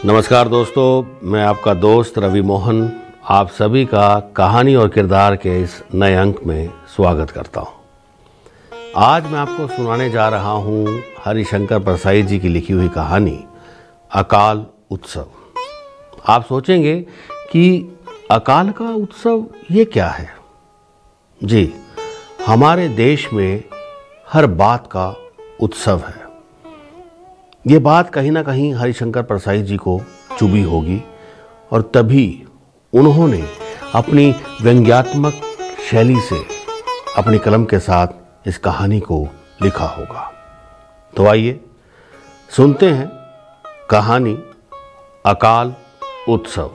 नमस्कार दोस्तों, मैं आपका दोस्त रवि मोहन आप सभी का कहानी और किरदार के इस नए अंक में स्वागत करता हूं। आज मैं आपको सुनाने जा रहा हूं हरिशंकर परसाई जी की लिखी हुई कहानी अकाल उत्सव। आप सोचेंगे कि अकाल का उत्सव ये क्या है? जी, हमारे देश में हर बात का उत्सव है। ये बात कहीं ना कहीं हरिशंकर परसाई जी को चुभी होगी और तभी उन्होंने अपनी व्यंग्यात्मक शैली से अपनी कलम के साथ इस कहानी को लिखा होगा। तो आइए सुनते हैं कहानी अकाल उत्सव।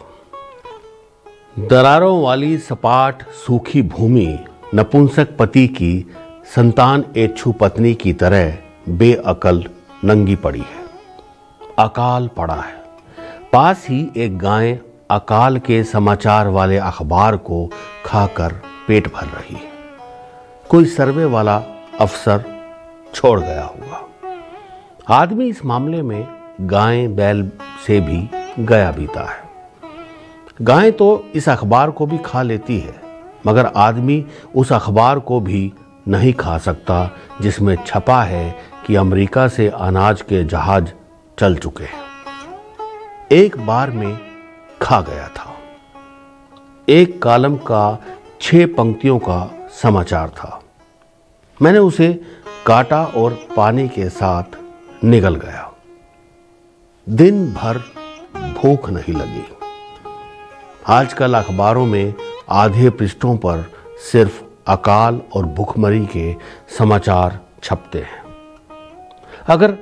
दरारों वाली सपाट सूखी भूमि नपुंसक पति की संतान इच्छु पत्नी की तरह बेअकल नंगी पड़ी है। अकाल पड़ा है। पास ही एक गाय अकाल के समाचार वाले अखबार को खाकर पेट भर रही है। कोई सर्वे वाला अफसर छोड़ गया होगा। आदमी इस मामले में गाय बैल से भी गया बीता है। गाय तो इस अखबार को भी खा लेती है, मगर आदमी उस अखबार को भी नहीं खा सकता जिसमें छपा है कि अमेरिका से अनाज के जहाज चल चुके हैं। एक बार में खा गया था। एक कॉलम का 6 पंक्तियों का समाचार था। मैंने उसे काटा और पानी के साथ निगल गया। दिन भर भूख नहीं लगी। आजकल अखबारों में आधे पृष्ठों पर सिर्फ अकाल और भूखमरी के समाचार छपते हैं। अगर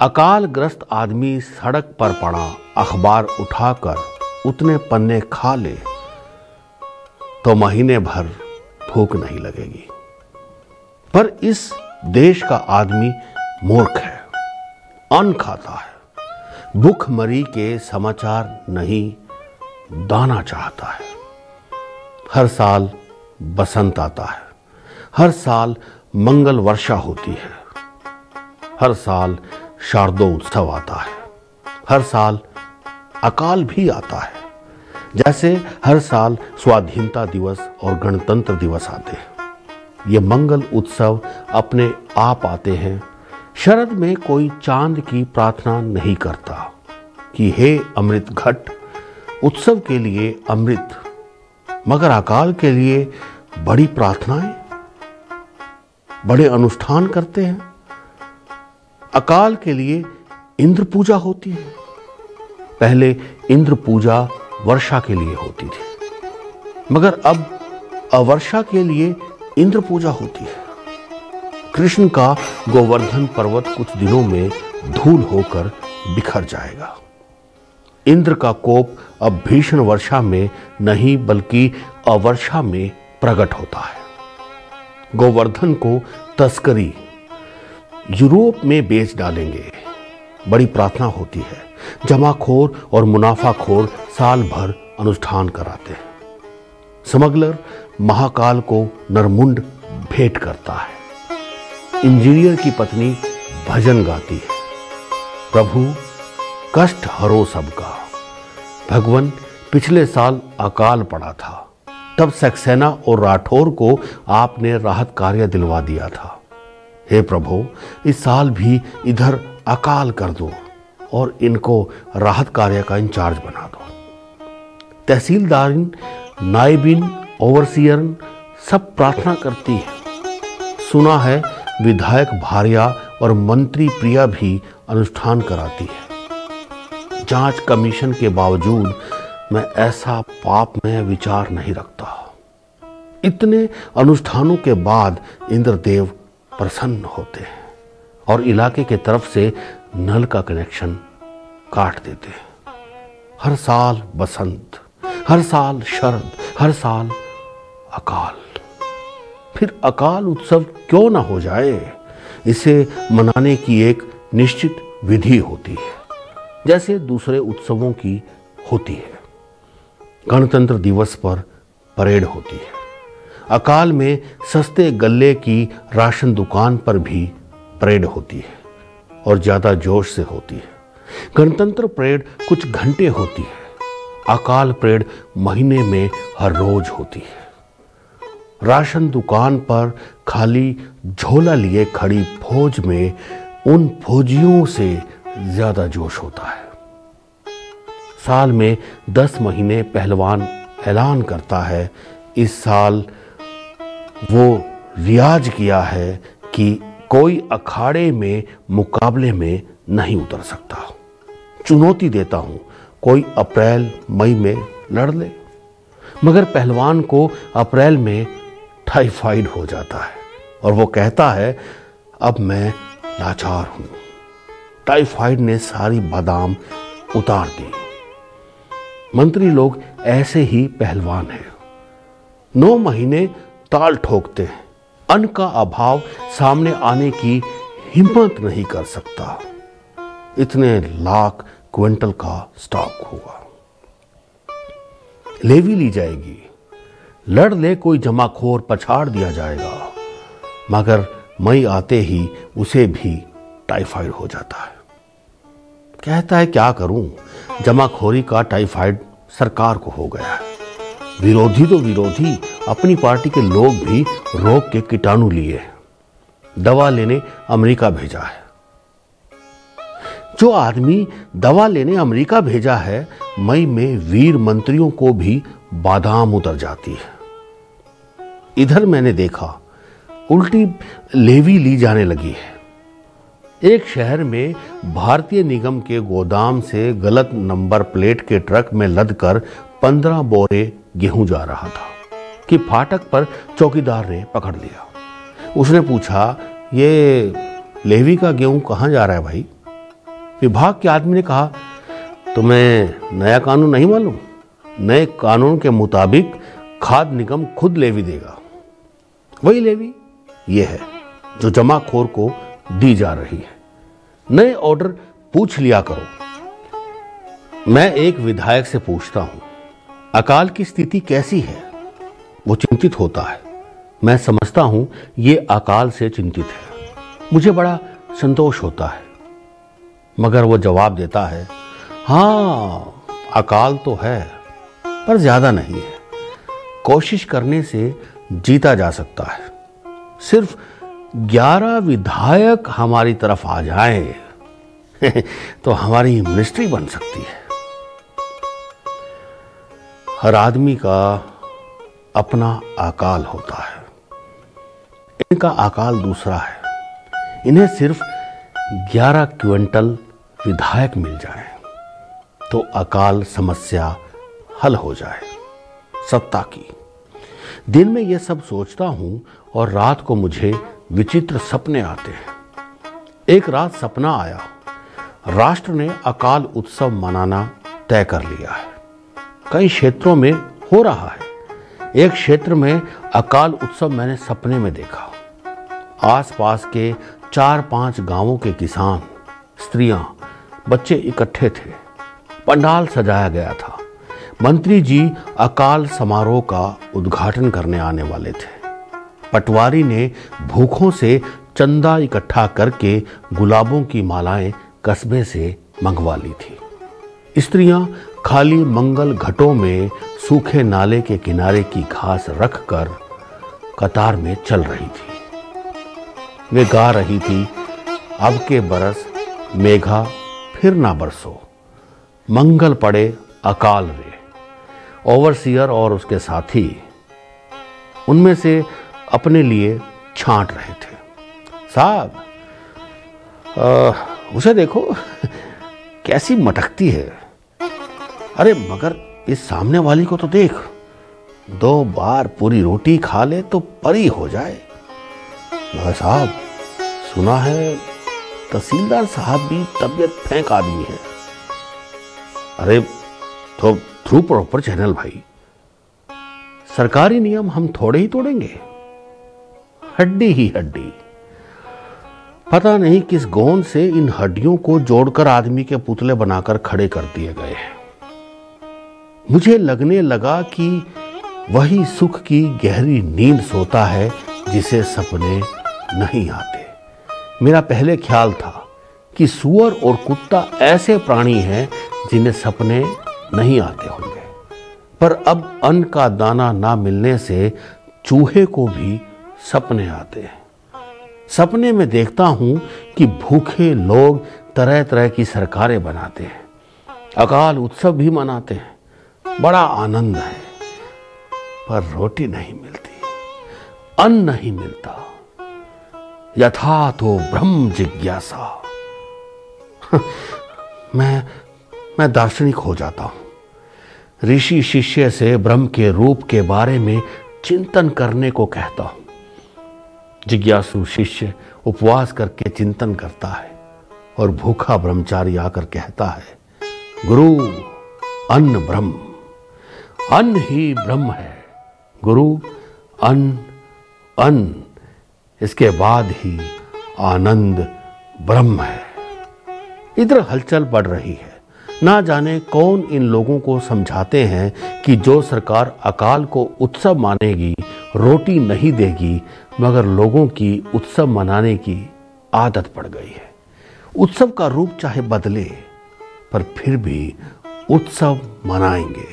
अकाल ग्रस्त आदमी सड़क पर पड़ा अखबार उठाकर उतने पन्ने खा ले तो महीने भर भूख नहीं लगेगी। पर इस देश का आदमी मूर्ख है, अन्न खाता है, भूखमरी के समाचार नहीं, दाना चाहता है। हर साल बसंत आता है, हर साल मंगल वर्षा होती है, हर साल शारदों उत्सव आता है, हर साल अकाल भी आता है। जैसे हर साल स्वाधीनता दिवस और गणतंत्र दिवस आते हैं। ये मंगल उत्सव अपने आप आते हैं। शरद में कोई चांद की प्रार्थना नहीं करता कि हे अमृत घट, उत्सव के लिए अमृत, मगर अकाल के लिए बड़ी प्रार्थनाएं, बड़े अनुष्ठान करते हैं। अकाल के लिए इंद्र पूजा होती है। पहले इंद्र पूजा वर्षा के लिए होती थी, मगर अब अवर्षा के लिए इंद्र पूजा होती है। कृष्ण का गोवर्धन पर्वत कुछ दिनों में धूल होकर बिखर जाएगा। इंद्र का कोप अब भीषण वर्षा में नहीं बल्कि अवर्षा में प्रकट होता है। गोवर्धन को तस्करी यूरोप में बेच डालेंगे, बड़ी प्रार्थना होती है। जमाखोर और मुनाफाखोर साल भर अनुष्ठान कराते हैं। स्मगलर महाकाल को नरमुंड भेंट करता है। इंजीनियर की पत्नी भजन गाती है, प्रभु कष्ट हरो सबका। भगवान, पिछले साल अकाल पड़ा था, तब सक्सेना और राठौर को आपने राहत कार्य दिलवा दिया था। हे प्रभु, इस साल भी इधर अकाल कर दो और इनको राहत कार्य का इंचार्ज बना दो। तहसीलदारिन, नायबिन, ओवरसियरन सब प्रार्थना करती है। सुना है विधायक भार्या और मंत्री प्रिया भी अनुष्ठान कराती है। जांच कमीशन के बावजूद मैं ऐसा पाप में विचार नहीं रखता। इतने अनुष्ठानों के बाद इंद्रदेव प्रसन्न होते हैं और इलाके के तरफ से नल का कनेक्शन काट देते हैं। हर साल बसंत, हर साल शरद, हर साल अकाल। फिर अकाल उत्सव क्यों ना हो जाए? इसे मनाने की एक निश्चित विधि होती है, जैसे दूसरे उत्सवों की होती है। गणतंत्र दिवस पर परेड होती है। अकाल में सस्ते गल्ले की राशन दुकान पर भी परेड होती है और ज़्यादा जोश से होती है। गणतंत्र परेड कुछ घंटे होती है, अकाल परेड महीने में हर रोज होती है। राशन दुकान पर खाली झोला लिए खड़ी फौज में उन फौजियों से ज्यादा जोश होता है। साल में 10 महीने पहलवान ऐलान करता है, इस साल वो रियाज किया है कि कोई अखाड़े में मुकाबले में नहीं उतर सकता। चुनौती देता हूं, कोई अप्रैल मई में लड़ ले। मगर पहलवान को अप्रैल में टाइफाइड हो जाता है और वो कहता है, अब मैं लाचार हूं। टाइफाइड ने सारी बादाम उतार दी। मंत्री लोग ऐसे ही पहलवान हैं। 9 महीने ताल ठोकते हैं, अन्न का अभाव सामने आने की हिम्मत नहीं कर सकता। इतने लाख क्विंटल का स्टॉक होगा। लेवी ली जाएगी, लड़ ले कोई जमाखोर पछाड़ दिया जाएगा। मगर मई आते ही उसे भी टाइफाइड हो जाता है। कहता है, क्या करूं, जमाखोरी का टाइफाइड सरकार को हो गया है। विरोधी तो विरोधी, अपनी पार्टी के लोग भी रोग के कीटाणु लिए, दवा लेने अमेरिका भेजा है। जो आदमी दवा लेने अमेरिका भेजा है, मई में वीर मंत्रियों को भी बादाम उतर जाती है। इधर मैंने देखा, उल्टी लेवी ली जाने लगी है। एक शहर में भारतीय निगम के गोदाम से गलत नंबर प्लेट के ट्रक में लदकर 15 बोरे गेहूं जा रहा था कि फाटक पर चौकीदार ने पकड़ लिया। उसने पूछा, ये लेवी का गेहूं कहां जा रहा है भाई? विभाग के आदमी ने कहा, तुम्हें नया कानून नहीं मालूम? नए कानून के मुताबिक खाद्य निगम खुद लेवी देगा। वही लेवी ये है जो जमाखोर को दी जा रही है। नए ऑर्डर पूछ लिया करो। मैं एक विधायक से पूछता हूं, अकाल की स्थिति कैसी है? वो चिंतित होता है। मैं समझता हूं ये अकाल से चिंतित है। मुझे बड़ा संतोष होता है। मगर वो जवाब देता है, हाँ अकाल तो है पर ज्यादा नहीं है। कोशिश करने से जीता जा सकता है। सिर्फ 11 विधायक हमारी तरफ आ जाएं तो हमारी मिनिस्ट्री बन सकती है। हर आदमी का अपना अकाल होता है। इनका अकाल दूसरा है। इन्हें सिर्फ 11 क्विंटल विधायक मिल जाए तो अकाल समस्या हल हो जाए। सत्ता की दिन में यह सब सोचता हूं और रात को मुझे विचित्र सपने आते हैं। एक रात सपना आया, राष्ट्र ने अकाल उत्सव मनाना तय कर लिया है। कई क्षेत्रों में हो रहा है। एक क्षेत्र में अकाल उत्सव मैंने सपने में देखा। आसपास के 4-5 गांवों के किसान, स्त्रियां, बच्चे इकट्ठे थे। पंडाल सजाया गया था। मंत्री जी अकाल समारोह का उद्घाटन करने आने वाले थे। पटवारी ने भूखों से चंदा इकट्ठा करके गुलाबों की मालाएं कस्बे से मंगवा ली थी। स्त्रियां खाली मंगल घटों में सूखे नाले के किनारे की घास रखकर कतार में चल रही थी। वे गा रही थी, अब के बरस मेघा फिर ना बरसो, मंगल पड़े अकाल रे। ओवरसियर और उसके साथी उनमें से अपने लिए छांट रहे थे। साहब, उसे देखो कैसी मटकती है। अरे मगर इस सामने वाली को तो देख, 2 बार पूरी रोटी खा ले तो परी हो जाए। मगर साहब, सुना है तहसीलदार साहब भी तबीयत फेंक आदमी है। अरे तो थ्रू प्रॉपर चैनल भाई, सरकारी नियम हम थोड़े ही तोड़ेंगे। हड्डी ही हड्डी। पता नहीं किस गोंद से इन हड्डियों को जोड़कर आदमी के पुतले बनाकर खड़े कर दिए गए हैं। मुझे लगने लगा कि वही सुख की गहरी नींद सोता है जिसे सपने नहीं आते। मेरा पहले ख्याल था कि सूअर और कुत्ता ऐसे प्राणी हैं जिन्हें सपने नहीं आते होंगे, पर अब अन्न का दाना ना मिलने से चूहे को भी सपने आते हैं। सपने में देखता हूं कि भूखे लोग तरह तरह की सरकारें बनाते हैं, अकाल उत्सव भी मनाते हैं, बड़ा आनंद है, पर रोटी नहीं मिलती, अन्न नहीं मिलता। यथा तो ब्रह्म जिज्ञासा। मैं दार्शनिक हो जाता हूं। ऋषि शिष्य से ब्रह्म के रूप के बारे में चिंतन करने को कहता हूं। जिज्ञासु शिष्य उपवास करके चिंतन करता है और भूखा ब्रह्मचारी आकर कहता है, गुरु अन्न ब्रह्म, अन्न ही ब्रह्म है गुरु, अन्न अन्न, इसके बाद ही आनंद ब्रह्म है। इधर हलचल बढ़ रही है। ना जाने कौन इन लोगों को समझाते हैं कि जो सरकार अकाल को उत्सव मानेगी, रोटी नहीं देगी, मगर लोगों की उत्सव मनाने की आदत पड़ गई है। उत्सव का रूप चाहे बदले, पर फिर भी उत्सव मनाएंगे।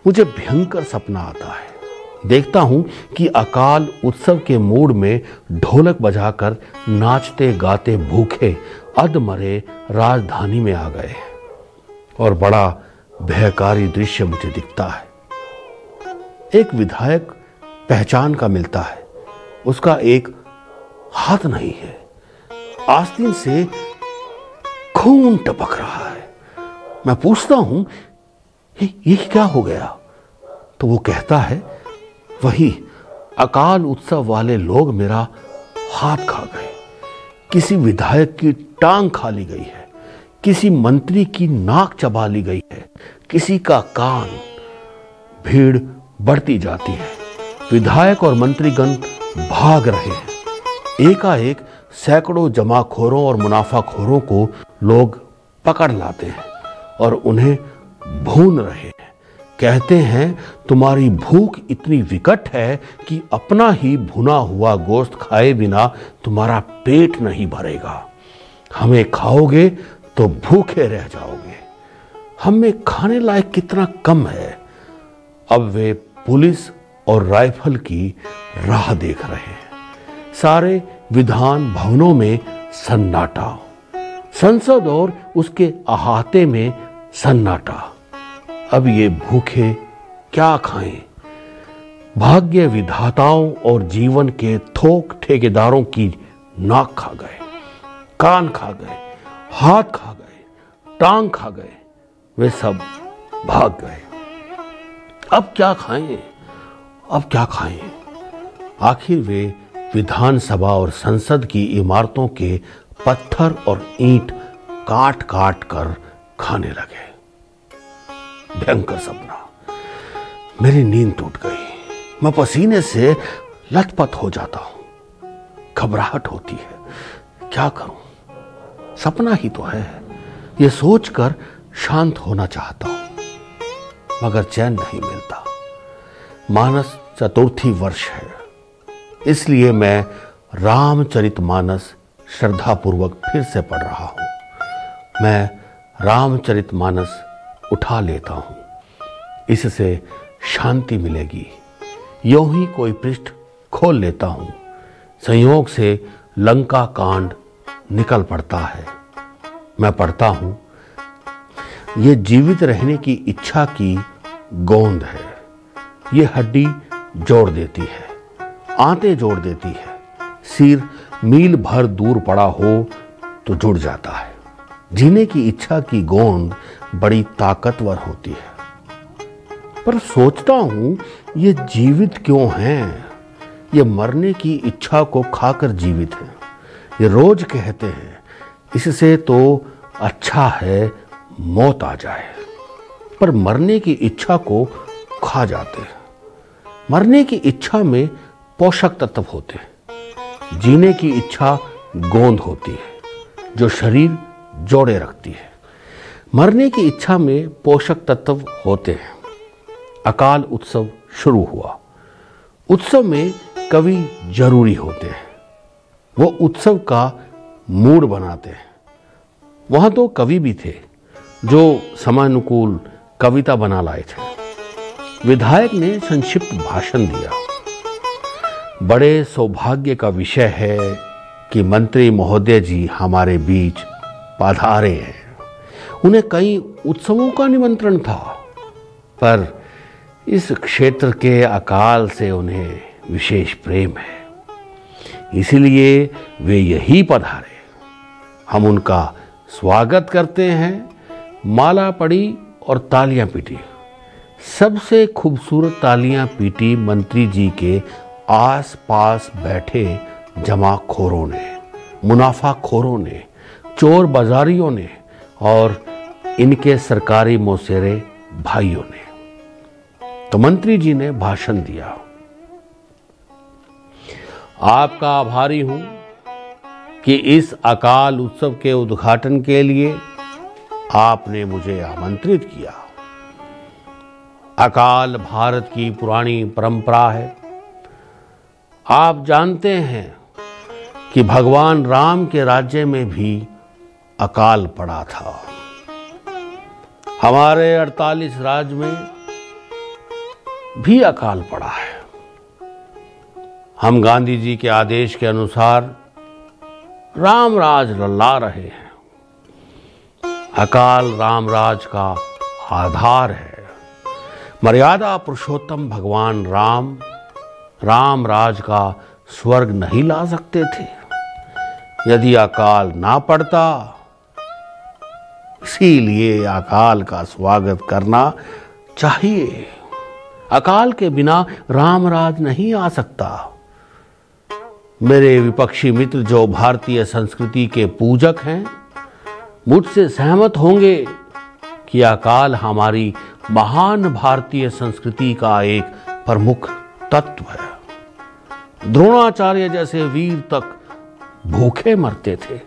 मुझे भयंकर सपना आता है। देखता हूं कि अकाल उत्सव के मूड में ढोलक बजाकर नाचते गाते भूखे अधमरे राजधानी में आ गए और बड़ा भयकारी दृश्य मुझे दिखता है। एक विधायक पहचान का मिलता है, उसका एक हाथ नहीं है, आस्तीन से खून टपक रहा है। मैं पूछता हूं ये क्या हो गया? तो वो कहता है, वही अकाल उत्सव वाले लोग मेरा हाथ खा गए, किसी विधायक की टांग खा ली गई है, किसी मंत्री की नाक चबा ली गई है, किसी का कान। भीड़ बढ़ती जाती है, विधायक और मंत्रीगण भाग रहे हैं। एकाएक सैकड़ों जमाखोरों और मुनाफाखोरों को लोग पकड़ लाते हैं और उन्हें भून रहे हैं। कहते हैं, तुम्हारी भूख इतनी विकट है कि अपना ही भुना हुआ गोश्त खाए बिना तुम्हारा पेट नहीं भरेगा। हमें खाओगे तो भूखे रह जाओगे। हमें खाने लायक कितना कम है। अब वे पुलिस और राइफल की राह देख रहे हैं। सारे विधान भवनों में सन्नाटा, संसद और उसके अहाते में सन्नाटा। अब ये भूखे क्या खाएं? भाग्य विधाताओं और जीवन के थोक ठेकेदारों की नाक खा गए, कान खा गए, हाथ खा गए, टांग खा गए, वे सब भाग गए। अब क्या खाएं? अब क्या खाएं? आखिर वे विधानसभा और संसद की इमारतों के पत्थर और ईंट काट काट कर खाने लगे। भयंकर सपना। मेरी नींद टूट गई। मैं पसीने से लथपथ हो जाता हूं, घबराहट होती है। क्या करूं? सपना ही तो है। ये सोचकर शांत होना चाहता हूं, मगर चैन नहीं मिलता। मानस चतुर्थी वर्ष है, इसलिए मैं रामचरितमानस श्रद्धापूर्वक फिर से पढ़ रहा हूं। मैं रामचरितमानस उठा लेता हूं, इससे शांति मिलेगी। यूं ही कोई पृष्ठ खोल लेता हूं, संयोग से लंका कांड निकल पड़ता है। मैं पढ़ता हूं, ये जीवित रहने की इच्छा की गोंद है। ये हड्डी जोड़ देती है, आंतें जोड़ देती है। सिर मील भर दूर पड़ा हो तो जुड़ जाता है। जीने की इच्छा की गोंद बड़ी ताकतवर होती है। पर सोचता हूं, ये जीवित क्यों हैं? ये मरने की इच्छा को खाकर जीवित हैं। ये रोज कहते हैं, इससे तो अच्छा है मौत आ जाए, पर मरने की इच्छा को खा जाते हैं। मरने की इच्छा में पोषक तत्व होते हैं। जीने की इच्छा गोंद होती है जो शरीर जोड़े रखती है। मरने की इच्छा में पोषक तत्व होते हैं। अकाल उत्सव शुरू हुआ। उत्सव में कवि जरूरी होते हैं। वो उत्सव का मूड बनाते हैं। वहां तो कवि भी थे जो समानुकूल कविता बना लाए थे। विधायक ने संक्षिप्त भाषण दिया। बड़े सौभाग्य का विषय है कि मंत्री महोदय जी हमारे बीच पधारे हैं। उन्हें कई उत्सवों का निमंत्रण था, पर इस क्षेत्र के अकाल से उन्हें विशेष प्रेम है, इसलिए वे यही पधारे। हम उनका स्वागत करते हैं। माला पड़ी और तालियां पीटी। सबसे खूबसूरत तालियां पीटी मंत्री जी के आस पास बैठे जमाखोरों ने, मुनाफाखोरों ने, चोर बाजारियों ने और इनके सरकारी मौसेरे भाइयों ने। तो मंत्री जी ने भाषण दिया। आपका आभारी हूं कि इस अकाल उत्सव के उद्घाटन के लिए आपने मुझे आमंत्रित किया। अकाल भारत की पुरानी परंपरा है। आप जानते हैं कि भगवान राम के राज्य में भी अकाल पड़ा था। हमारे 48 राज्य में भी अकाल पड़ा है। हम गांधी जी के आदेश के अनुसार राम राज ला रहे हैं। अकाल राम राज का आधार है। मर्यादा पुरुषोत्तम भगवान राम राज का स्वर्ग नहीं ला सकते थे यदि अकाल ना पड़ता। इसीलिए अकाल का स्वागत करना चाहिए। अकाल के बिना रामराज नहीं आ सकता। मेरे विपक्षी मित्र जो भारतीय संस्कृति के पूजक हैं, मुझसे सहमत होंगे कि अकाल हमारी महान भारतीय संस्कृति का एक प्रमुख तत्व है। द्रोणाचार्य जैसे वीर तक भूखे मरते थे।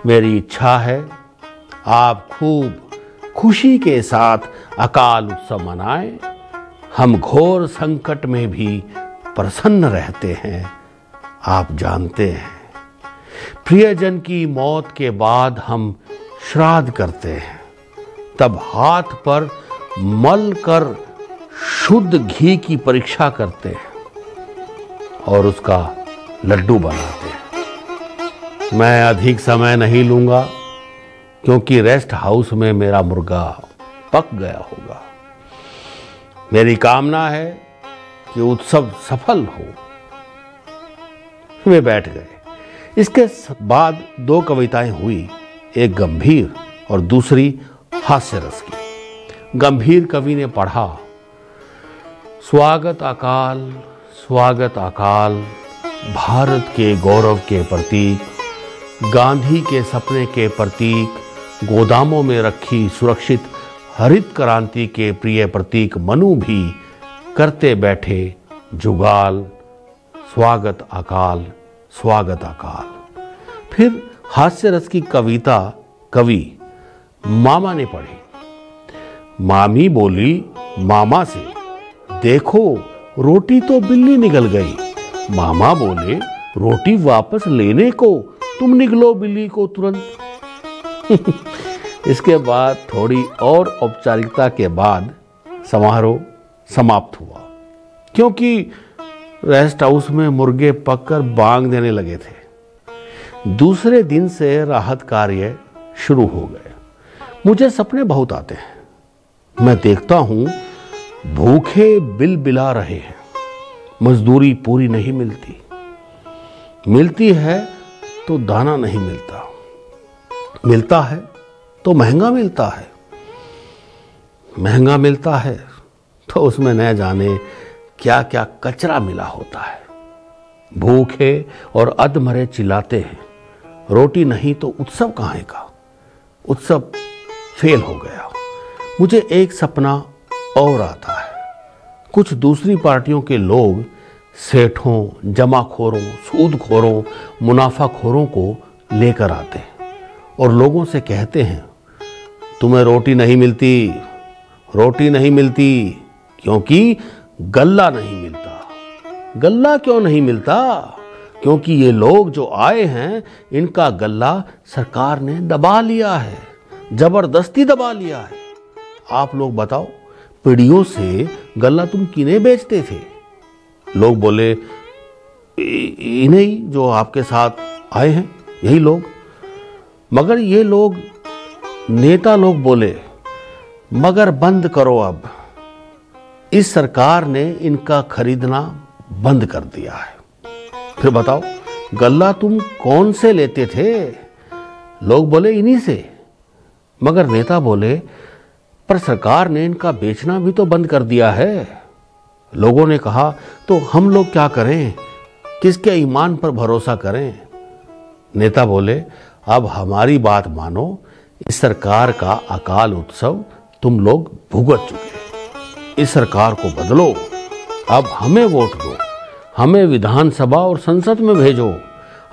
मेरी इच्छा है आप खूब खुशी के साथ अकाल उत्सव मनाएं। हम घोर संकट में भी प्रसन्न रहते हैं। आप जानते हैं, प्रियजन की मौत के बाद हम श्राद्ध करते हैं। तब हाथ पर मल कर शुद्ध घी की परीक्षा करते हैं और उसका लड्डू बनाते हैं। मैं अधिक समय नहीं लूंगा क्योंकि रेस्ट हाउस में मेरा मुर्गा पक गया होगा। मेरी कामना है कि उत्सव सफल हो। वे बैठ गए। इसके बाद 2 कविताएं हुई, एक गंभीर और दूसरी हास्य रस की। गंभीर कवि ने पढ़ा, स्वागत अकाल, भारत के गौरव के प्रतीक, गांधी के सपने के प्रतीक, गोदामों में रखी सुरक्षित हरित क्रांति के प्रिय प्रतीक मनु भी करते बैठे जुगाल। स्वागत अकाल। फिर हास्य रस की कविता कवि मामा ने पढ़ी। मामी बोली मामा से, देखो रोटी तो बिल्ली निगल गई। मामा बोले, रोटी वापस लेने को तुम निगलो बिल्ली को तुरंत। इसके बाद थोड़ी और औपचारिकता के बाद समारोह समाप्त हुआ, क्योंकि रेस्ट हाउस में मुर्गे पककर बांग देने लगे थे। दूसरे दिन से राहत कार्य शुरू हो गए। मुझे सपने बहुत आते हैं। मैं देखता हूं भूखे बिल बिला रहे हैं। मजदूरी पूरी नहीं मिलती, मिलती है तो दाना नहीं मिलता, मिलता है तो महंगा मिलता है, महंगा मिलता है तो उसमें न जाने क्या क्या कचरा मिला होता है। भूखे और अधमरे चिल्लाते हैं, रोटी नहीं तो उत्सव कहाँ का। उत्सव फेल हो गया। मुझे एक सपना और आता है। कुछ दूसरी पार्टियों के लोग सेठों, जमाखोरों, सूदखोरों, मुनाफाखोरों को लेकर आते हैं और लोगों से कहते हैं, तुम्हें रोटी नहीं मिलती क्योंकि गल्ला नहीं मिलता। गल्ला क्यों नहीं मिलता? क्योंकि ये लोग जो आए हैं इनका गला सरकार ने दबा लिया है, जबरदस्ती दबा लिया है। आप लोग बताओ, पीढ़ियों से गल्ला तुम किन्हें बेचते थे? लोग बोले इन्हीं जो आपके साथ आए हैं, यही लोग। मगर ये लोग, नेता लोग बोले मगर बंद करो, अब इस सरकार ने इनका खरीदना बंद कर दिया है। फिर बताओ, गल्ला तुम कौन से लेते थे? लोग बोले इन्हीं से। मगर नेता बोले पर सरकार ने इनका बेचना भी तो बंद कर दिया है। लोगों ने कहा तो हम लोग क्या करें, किसके ईमान पर भरोसा करें? नेता बोले अब हमारी बात मानो, इस सरकार का अकाल उत्सव तुम लोग भुगत चुके। इस सरकार को बदलो, अब हमें वोट दो, हमें विधानसभा और संसद में भेजो,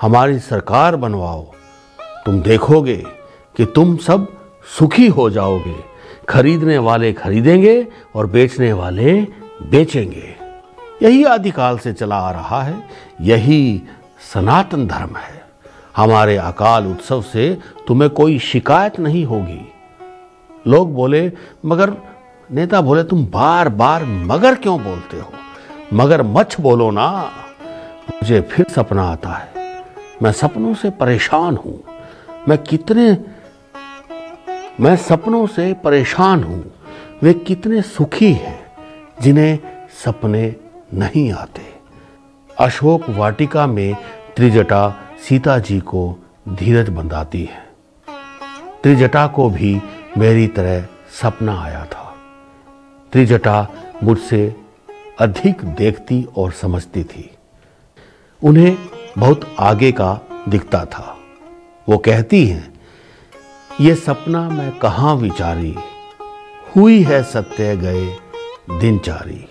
हमारी सरकार बनवाओ। तुम देखोगे कि तुम सब सुखी हो जाओगे। खरीदने वाले खरीदेंगे और बेचने वाले बेचेंगे। यही आदिकाल से चला आ रहा है, यही सनातन धर्म है। हमारे अकाल उत्सव से तुम्हें कोई शिकायत नहीं होगी। लोग बोले मगर, नेता बोले तुम बार बार मगर क्यों बोलते हो? मगर मच बोलो ना। मुझे फिर सपना आता है, मैं सपनों से परेशान हूं। मैं सपनों से परेशान हूं। वे कितने सुखी हैं जिन्हें सपने नहीं आते। अशोक वाटिका में त्रिजटा सीता जी को धीरज बंधाती है। त्रिजटा को भी मेरी तरह सपना आया था। त्रिजटा मुझसे अधिक देखती और समझती थी। उन्हें बहुत आगे का दिखता था। वो कहती हैं, ये सपना मैं कहाँ विचारी, हुई है सत्य गए दिनचारी।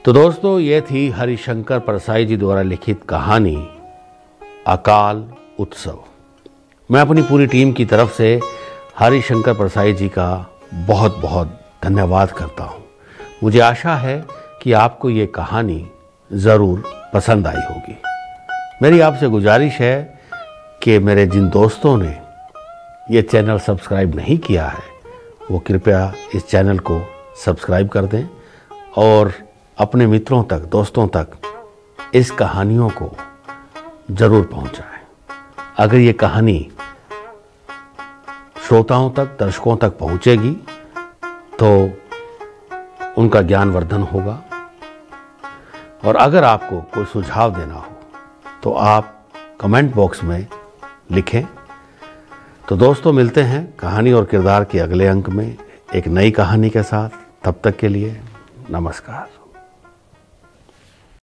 तो दोस्तों, ये थी हरिशंकर परसाई जी द्वारा लिखित कहानी अकाल उत्सव। मैं अपनी पूरी टीम की तरफ से हरिशंकर परसाई जी का बहुत बहुत धन्यवाद करता हूँ। मुझे आशा है कि आपको ये कहानी ज़रूर पसंद आई होगी। मेरी आपसे गुजारिश है कि मेरे जिन दोस्तों ने ये चैनल सब्सक्राइब नहीं किया है, वो कृपया इस चैनल को सब्सक्राइब कर दें और अपने मित्रों तक, दोस्तों तक इस कहानियों को ज़रूर पहुंचाएं। अगर ये कहानी श्रोताओं तक, दर्शकों तक पहुंचेगी तो उनका ज्ञानवर्धन होगा। और अगर आपको कोई सुझाव देना हो तो आप कमेंट बॉक्स में लिखें। तो दोस्तों, मिलते हैं कहानी और किरदार के अगले अंक में एक नई कहानी के साथ। तब तक के लिए नमस्कार।